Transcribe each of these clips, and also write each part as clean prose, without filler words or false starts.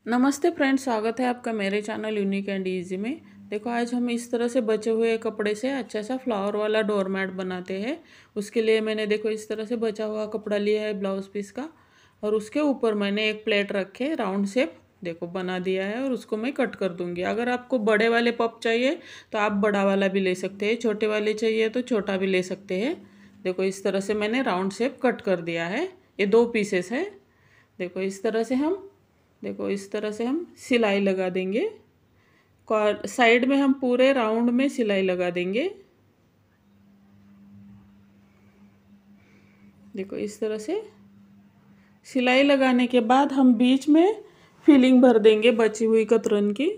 नमस्ते फ्रेंड्स, स्वागत है आपका मेरे चैनल यूनिक एंड इजी में। देखो, आज हम इस तरह से बचे हुए कपड़े से अच्छा सा फ्लावर वाला डोरमैट बनाते हैं। उसके लिए मैंने देखो इस तरह से बचा हुआ कपड़ा लिया है ब्लाउज पीस का, और उसके ऊपर मैंने एक प्लेट रखे राउंड शेप देखो बना दिया है, और उसको मैं कट कर दूंगी। अगर आपको बड़े वाले पप चाहिए तो आप बड़ा वाला भी ले सकते हैं, छोटे वाले चाहिए तो छोटा भी ले सकते हैं। देखो इस तरह से मैंने राउंड शेप कट कर दिया है। ये 2 पीसेस है। देखो इस तरह से हम सिलाई लगा देंगे। साइड में हम पूरे राउंड में सिलाई लगा देंगे। देखो इस तरह से सिलाई लगाने के बाद हम बीच में फिलिंग भर देंगे बची हुई कतरन की।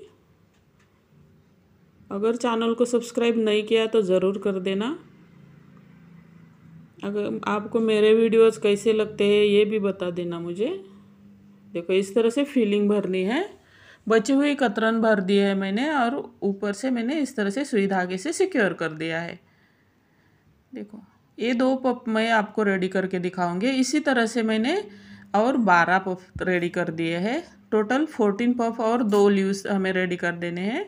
अगर चैनल को सब्सक्राइब नहीं किया तो ज़रूर कर देना। अगर आपको मेरे वीडियोस कैसे लगते हैं ये भी बता देना मुझे। देखो इस तरह से फिलिंग भरनी है। बची हुई कतरन भर दी है मैंने, और ऊपर से मैंने इस तरह से सुई धागे से सिक्योर कर दिया है। देखो ये 2 पफ मैं आपको रेडी करके दिखाऊंगी। इसी तरह से मैंने और 12 पफ रेडी कर दिए हैं। टोटल 14 पफ और 2 लीव्स हमें रेडी कर देने हैं।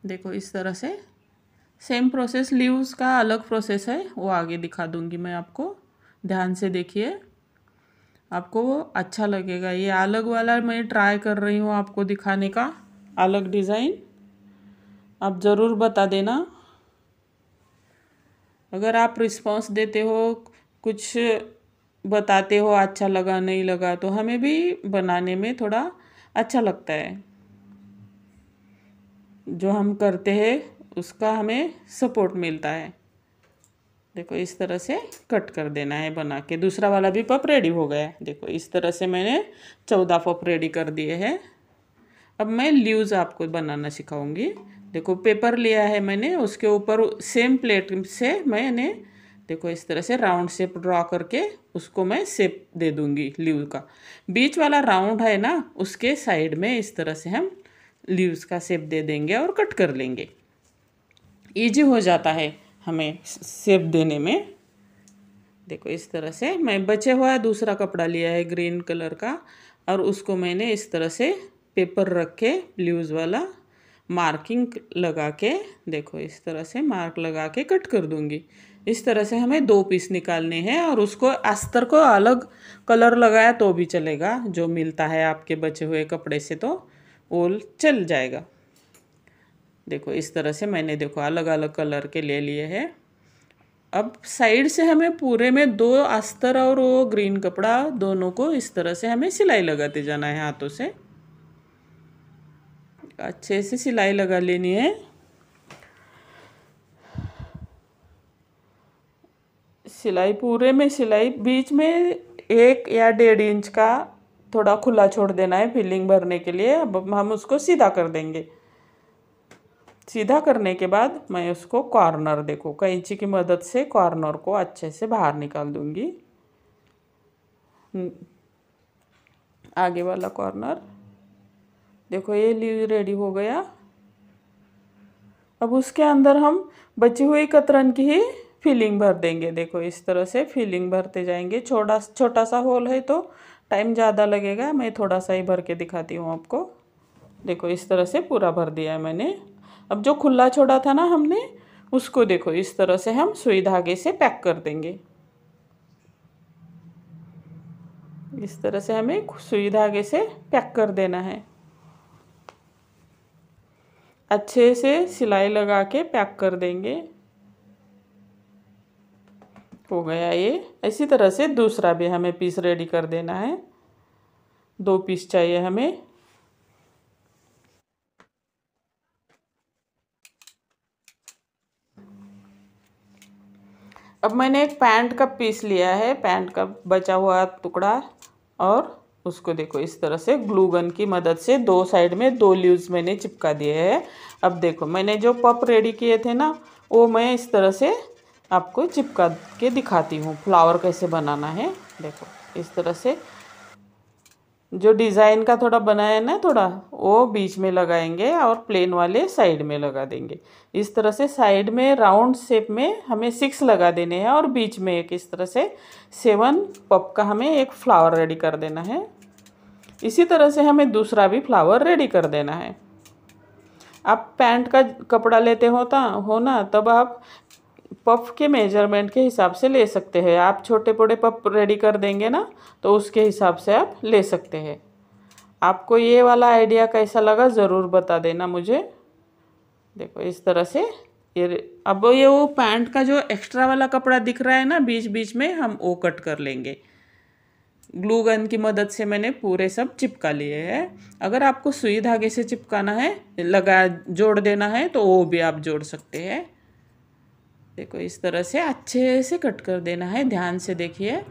देखो इस तरह से सेम प्रोसेस, लीव्स का अलग प्रोसेस है, वो आगे दिखा दूंगी मैं आपको। ध्यान से देखिए, आपको वो अच्छा लगेगा। ये अलग वाला मैं ट्राई कर रही हूँ आपको दिखाने का, अलग डिज़ाइन। आप ज़रूर बता देना अगर आप रिस्पांस देते हो, कुछ बताते हो अच्छा लगा नहीं लगा, तो हमें भी बनाने में थोड़ा अच्छा लगता है। जो हम करते हैं उसका हमें सपोर्ट मिलता है। देखो इस तरह से कट कर देना है बना के। दूसरा वाला भी पप रेडी हो गया है। देखो इस तरह से मैंने 14 पप रेडी कर दिए हैं। अब मैं लीव्स आपको बनाना सिखाऊंगी। देखो पेपर लिया है मैंने, उसके ऊपर सेम प्लेट से मैंने देखो इस तरह से राउंड शेप ड्रॉ करके उसको मैं शेप दे दूंगी लीव का। बीच वाला राउंड है ना, उसके साइड में इस तरह से हम लीव्स का शेप दे देंगे और कट कर लेंगे। इजी हो जाता है हमें शेप देने में। देखो इस तरह से मैं बचे हुआ दूसरा कपड़ा लिया है ग्रीन कलर का, और उसको मैंने इस तरह से पेपर रख के लीव्स वाला मार्किंग लगा के देखो इस तरह से मार्क लगा के कट कर दूंगी। इस तरह से हमें 2 पीस निकालने हैं, और उसको अस्तर को अलग कलर लगाया तो भी चलेगा, जो मिलता है आपके बचे हुए कपड़े से तो वो चल जाएगा। देखो इस तरह से मैंने देखो अलग अलग कलर के ले लिए हैं। अब साइड से हमें पूरे में 2 अस्तर और वो ग्रीन कपड़ा दोनों को इस तरह से हमें सिलाई लगाते जाना है हाथों से। अच्छे से सिलाई लगा लेनी है। सिलाई पूरे में सिलाई बीच में 1 या 1.5 इंच का थोड़ा खुला छोड़ देना है फिलिंग भरने के लिए। अब हम उसको सीधा कर देंगे। सीधा करने के बाद मैं उसको कॉर्नर देखो कैंची की मदद से कॉर्नर को अच्छे से बाहर निकाल दूंगी। आगे वाला कॉर्नर देखो ये लीव रेडी हो गया। अब उसके अंदर हम बची हुई कतरन की ही फिलिंग भर देंगे। देखो इस तरह से फिलिंग भरते जाएंगे। छोटा सा होल है तो टाइम ज़्यादा लगेगा, मैं थोड़ा सा ही भर के दिखाती हूँ आपको। देखो इस तरह से पूरा भर दिया है मैंने। अब जो खुला छोड़ा था ना हमने, उसको देखो इस तरह से हम सुई धागे से पैक कर देंगे। इस तरह से हमें सुई धागे से पैक कर देना है। अच्छे से सिलाई लगा के पैक कर देंगे। हो गया ये। इसी तरह से दूसरा भी हमें पीस रेडी कर देना है। 2 पीस चाहिए हमें। अब मैंने एक पैंट का पीस लिया है, पैंट का बचा हुआ टुकड़ा, और उसको देखो इस तरह से ग्लू गन की मदद से 2 साइड में 2 लीव्स मैंने चिपका दिए हैं। अब देखो मैंने जो पप रेडी किए थे ना, वो मैं इस तरह से आपको चिपका के दिखाती हूँ फ्लावर कैसे बनाना है। देखो इस तरह से जो डिज़ाइन का थोड़ा बनाया ना, थोड़ा वो बीच में लगाएंगे और प्लेन वाले साइड में लगा देंगे। इस तरह से साइड में राउंड शेप में हमें 6 लगा देने हैं, और बीच में एक इस तरह से 7 पप का हमें एक फ्लावर रेडी कर देना है। इसी तरह से हमें दूसरा भी फ्लावर रेडी कर देना है। आप पैंट का कपड़ा लेते हो ना, तब आप पफ के मेजरमेंट के हिसाब से ले सकते हैं। आप छोटे बड़े पफ रेडी कर देंगे ना, तो उसके हिसाब से आप ले सकते हैं। आपको ये वाला आइडिया कैसा लगा ज़रूर बता देना मुझे। देखो इस तरह से ये अब ये वो पैंट का जो एक्स्ट्रा वाला कपड़ा दिख रहा है ना बीच बीच में, हम वो कट कर लेंगे। ग्लू गन की मदद से मैंने पूरे सब चिपका लिए हैं। अगर आपको सुई धागे से चिपकाना है, जोड़ देना है, तो वो भी आप जोड़ सकते हैं। देखो इस तरह से अच्छे से कट कर देना है, ध्यान से देखिए।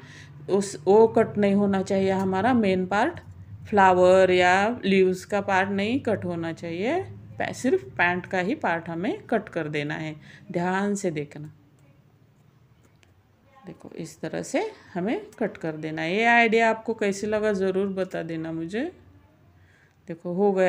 वो कट नहीं होना चाहिए, हमारा मेन पार्ट फ्लावर या लीव्स का पार्ट नहीं कट होना चाहिए। सिर्फ पैंट का ही पार्ट हमें कट कर देना है, ध्यान से देखना। देखो इस तरह से हमें कट कर देना है। ये आइडिया आपको कैसे लगा ज़रूर बता देना मुझे। देखो हो गया।